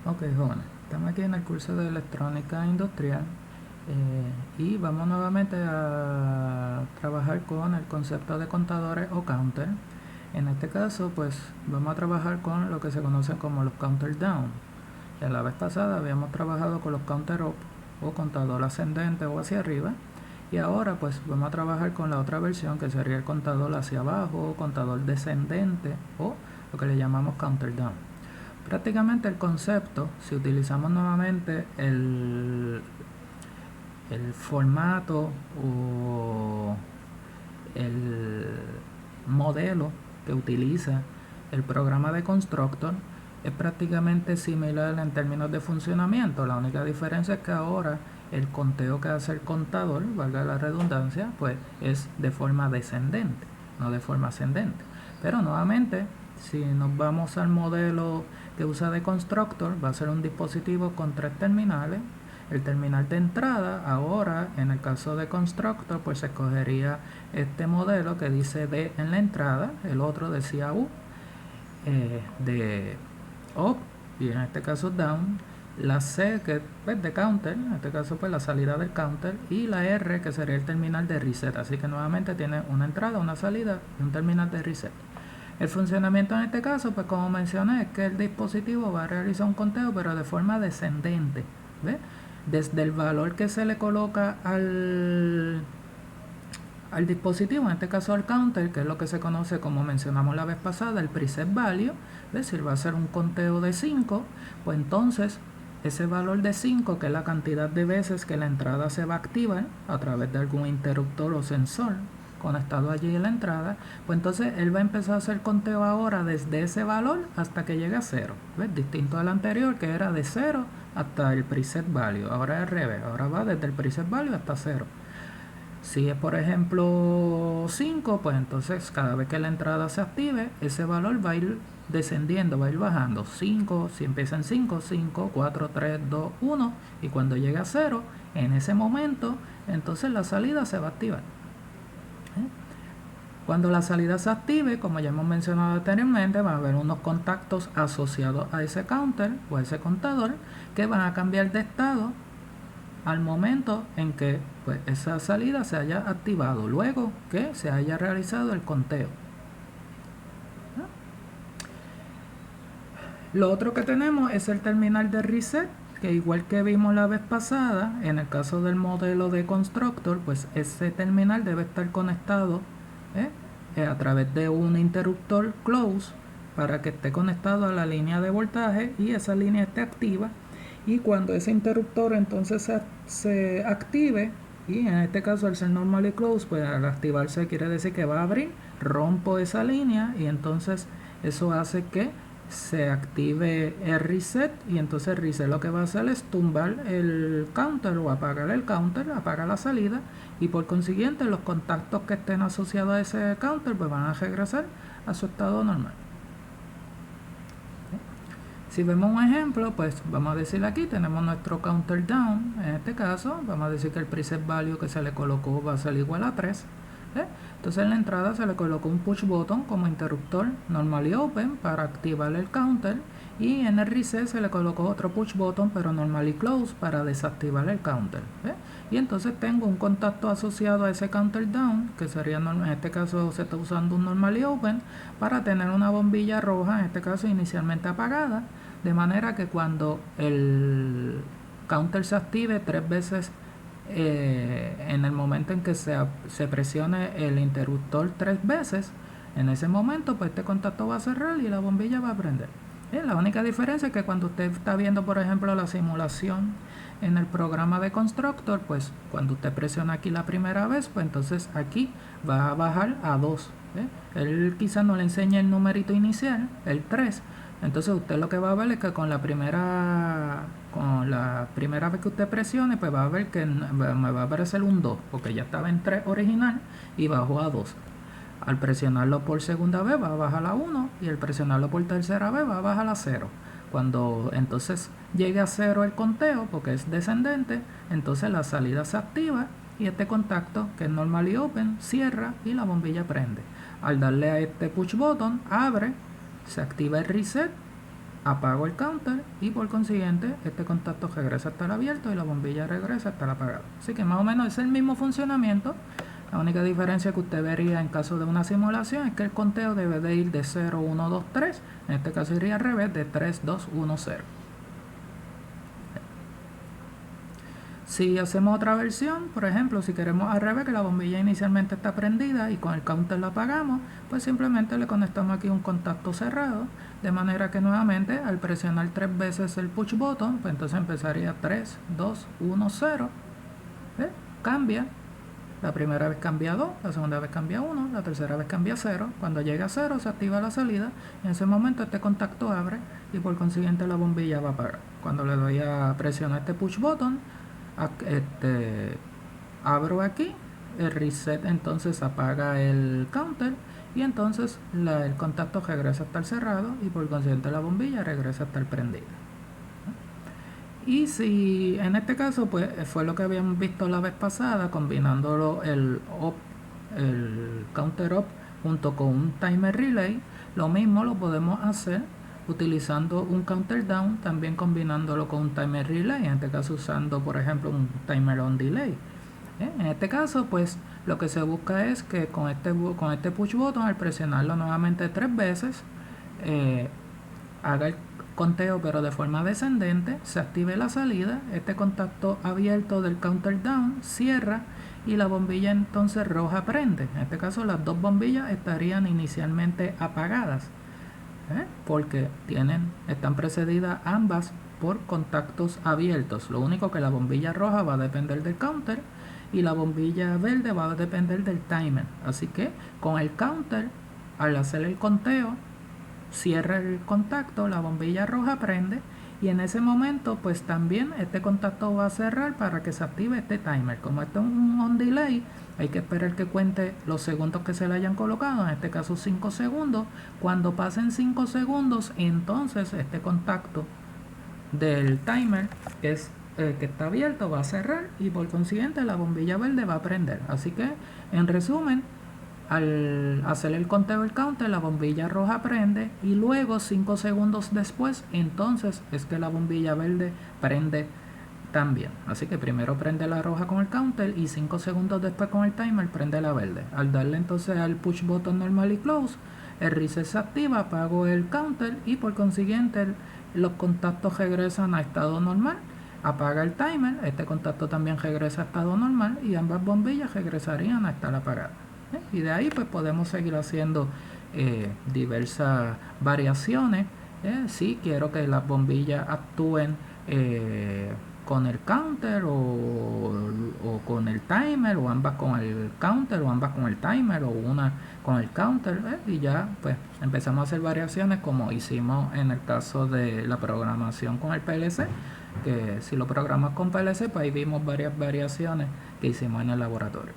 Ok, jóvenes, estamos aquí en el curso de electrónica industrial y vamos nuevamente a trabajar con el concepto de contadores o counter. En este caso, pues vamos a trabajar con lo que se conoce como los counter down. Ya la vez pasada habíamos trabajado con los counter up o contador ascendente o hacia arriba, y ahora pues vamos a trabajar con la otra versión, que sería el contador hacia abajo o contador descendente, o lo que le llamamos counter down. Prácticamente el concepto, si utilizamos nuevamente el formato o el modelo que utiliza el programa de Constructor, es prácticamente similar en términos de funcionamiento. La única diferencia es que ahora el conteo que hace el contador, valga la redundancia, pues es de forma descendente, no de forma ascendente. Pero nuevamente, si nos vamos al modelo que usa de Constructor, va a ser un dispositivo con 3 terminales. El terminal de entrada, ahora en el caso de Constructor, pues se escogería este modelo que dice D en la entrada, el otro decía U, de up, y en este caso down, la C que es de counter, en este caso pues la salida del counter, y la R que sería el terminal de reset. Así que nuevamente tiene una entrada, una salida y un terminal de reset. El funcionamiento en este caso, pues como mencioné, es que el dispositivo va a realizar un conteo pero de forma descendente, ¿ve? Desde el valor que se le coloca al dispositivo, en este caso al counter, que es lo que se conoce, como mencionamos la vez pasada, el preset value. Es decir, va a ser un conteo de 5, pues entonces ese valor de 5, que es la cantidad de veces que la entrada se va a activar a través de algún interruptor o sensor conectado allí en la entrada, pues entonces él va a empezar a hacer conteo ahora desde ese valor hasta que llegue a 0. ¿Ves? Distinto al anterior, que era de 0 hasta el preset value. Ahora es al revés, ahora va desde el preset value hasta 0. Si es por ejemplo 5, pues entonces cada vez que la entrada se active, ese valor va a ir descendiendo, va a ir bajando. 5, si empieza en 5, 5, 4, 3, 2, 1, y cuando llegue a 0, en ese momento, entonces la salida se va a activar. Cuando la salida se active, como ya hemos mencionado anteriormente, va a haber unos contactos asociados a ese counter o a ese contador que van a cambiar de estado al momento en que pues, esa salida se haya activado, luego que se haya realizado el conteo. Lo otro que tenemos es el terminal de reset, que igual que vimos la vez pasada, en el caso del modelo de Constructor, pues ese terminal debe estar conectado a través de un interruptor close para que esté conectado a la línea de voltaje y esa línea esté activa. Y cuando ese interruptor entonces se active, y en este caso al ser normally close, pues al activarse quiere decir que va a abrir, rompo esa línea y entonces eso hace que se active el reset, y entonces el reset lo que va a hacer es tumbar el counter o apagar el counter, apagar la salida, y por consiguiente los contactos que estén asociados a ese counter pues van a regresar a su estado normal. Si vemos un ejemplo, pues vamos a decir aquí tenemos nuestro counter down. En este caso vamos a decir que el preset value que se le colocó va a ser igual a 3. Entonces en la entrada se le colocó un push button como interruptor normally open para activar el counter, y en el reset se le colocó otro push button pero normally close para desactivar el counter. Y entonces tengo un contacto asociado a ese counter down, que sería, en este caso se está usando un normally open para tener una bombilla roja, en este caso inicialmente apagada, de manera que cuando el counter se active 3 veces en el momento en que se presione el interruptor 3 veces, en ese momento pues este contacto va a cerrar y la bombilla va a prender. La única diferencia es que cuando usted está viendo por ejemplo la simulación en el programa de Constructor, pues cuando usted presiona aquí la primera vez, pues entonces aquí va a bajar a 2. Él quizás no le enseña el numerito inicial, el 3. Entonces usted lo que va a ver es que con la primera vez que usted presione, pues va a ver que me va a aparecer un 2, porque ya estaba en 3 original y bajó a 2. Al presionarlo por segunda vez va a bajar a 1, y al presionarlo por tercera vez va a bajar a 0. Cuando entonces llegue a 0 el conteo, porque es descendente, entonces la salida se activa y este contacto, que es normally open, cierra y la bombilla prende. Al darle a este push button, abre, se activa el reset apago el counter y por consiguiente este contacto regresa hasta el abierto y la bombilla regresa hasta el apagado. Así que más o menos es el mismo funcionamiento. La única diferencia que usted vería en caso de una simulación es que el conteo debe de ir de 0, 1, 2, 3. En este caso iría al revés, de 3, 2, 1, 0. Si hacemos otra versión, por ejemplo, si queremos al revés, que la bombilla inicialmente está prendida y con el counter la apagamos, pues simplemente le conectamos aquí un contacto cerrado, de manera que nuevamente al presionar 3 veces el push button, pues entonces empezaría 3, 2, 1, 0. Cambia. La primera vez cambia 2, la segunda vez cambia 1, la tercera vez cambia 0. Cuando llega a 0 se activa la salida y en ese momento este contacto abre y por consiguiente la bombilla va a apagar. Cuando le doy a presionar este push button, abro aquí, el reset entonces apaga el counter y entonces el contacto regresa a estar cerrado y por consiguiente la bombilla regresa a estar prendida. Y si en este caso pues fue lo que habíamos visto la vez pasada, combinándolo el counter up junto con un timer relay, lo mismo lo podemos hacer utilizando un counter down, también combinándolo con un timer relay, en este caso usando por ejemplo un timer on delay. En este caso pues lo que se busca es que con este push button, al presionarlo nuevamente 3 veces, haga el conteo pero de forma descendente, se active la salida, este contacto abierto del counter down cierra y la bombilla entonces roja prende. En este caso las dos bombillas estarían inicialmente apagadas, porque están precedidas ambas por contactos abiertos. Lo único que la bombilla roja va a depender del counter y la bombilla verde va a depender del timer. Así que con el counter, al hacer el conteo, cierra el contacto, la bombilla roja prende y en ese momento pues también este contacto va a cerrar para que se active este timer. Como esto es un on delay, hay que esperar que cuente los segundos que se le hayan colocado, en este caso 5 segundos. Cuando pasen 5 segundos, entonces este contacto del timer que está abierto va a cerrar y por consiguiente la bombilla verde va a prender. Así que en resumen, al hacer el conteo del counter, la bombilla roja prende y luego 5 segundos después entonces es que la bombilla verde prende también. Así que primero prende la roja con el counter y 5 segundos después con el timer prende la verde. Al darle entonces al push button normal y close, el reset se activa, apago el counter y por consiguiente los contactos regresan a estado normal. Apaga el timer, este contacto también regresa a estado normal y ambas bombillas regresarían a estar apagadas. Y de ahí pues podemos seguir haciendo diversas variaciones. Si quiero que las bombillas actúen con el counter o con el timer, o ambas con el counter, o ambas con el timer, o una con el counter, y ya pues empezamos a hacer variaciones como hicimos en el caso de la programación con el PLC, que si lo programas con PLC pues ahí vimos varias variaciones que hicimos en el laboratorio.